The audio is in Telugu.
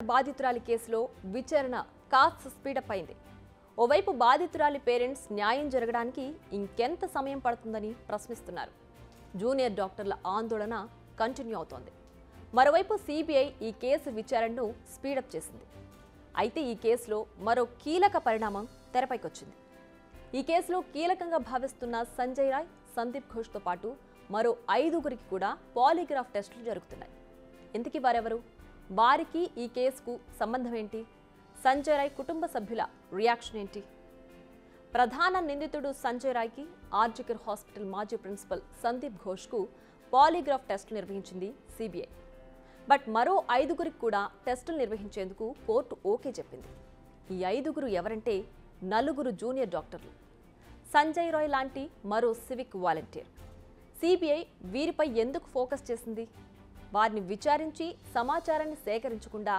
బాధితురాలి కేసులో విచారణ కాస్త స్పీడప్ అయింది. ఓవైపు బాధితురాలి పేరెంట్స్ న్యాయం జరగడానికి ఇంకెంత సమయం పడుతుందని ప్రశ్నిస్తున్నారు. జూనియర్ డాక్టర్ల ఆందోళన కంటిన్యూ అవుతోంది. మరోవైపు సిబిఐ ఈ కేసు విచారణను స్పీడప్ చేసింది. అయితే ఈ కేసులో మరో కీలక పరిణామం తెరపైకొచ్చింది. ఈ కేసులో కీలకంగా భావిస్తున్న సంజయ్ రాయ్, సందీప్ ఘోష్తో పాటు మరో 5గురికి కూడా పాలిగ్రాఫ్ టెస్టులు జరుగుతున్నాయి. ఇంతకీ వారెవరు? వారికి ఈ కేసుకు సంబంధం ఏంటి? సంజయ్ రాయ్ కుటుంబ సభ్యుల రియాక్షన్ ఏంటి? ప్రధాన నిందితుడు సంజయ్ రాయ్కి ఆర్జికర్ హాస్పిటల్ మాజీ ప్రిన్సిపల్ సందీప్ ఘోష్కు పాలిగ్రాఫ్ టెస్టులు నిర్వహించింది సిబిఐ. బట్ మరో 5గురికి కూడా టెస్టులు నిర్వహించేందుకు కోర్టు ఓకే చెప్పింది. ఈ 5గురు ఎవరంటే 4 జూనియర్ డాక్టర్లు, సంజయ్ రాయ్ లాంటి మరో సివిక్ వాలంటీర్. సిబిఐ వీరిపై ఎందుకు ఫోకస్ చేసింది? వారిని విచారించి సమాచారాన్ని సేకరించకుండా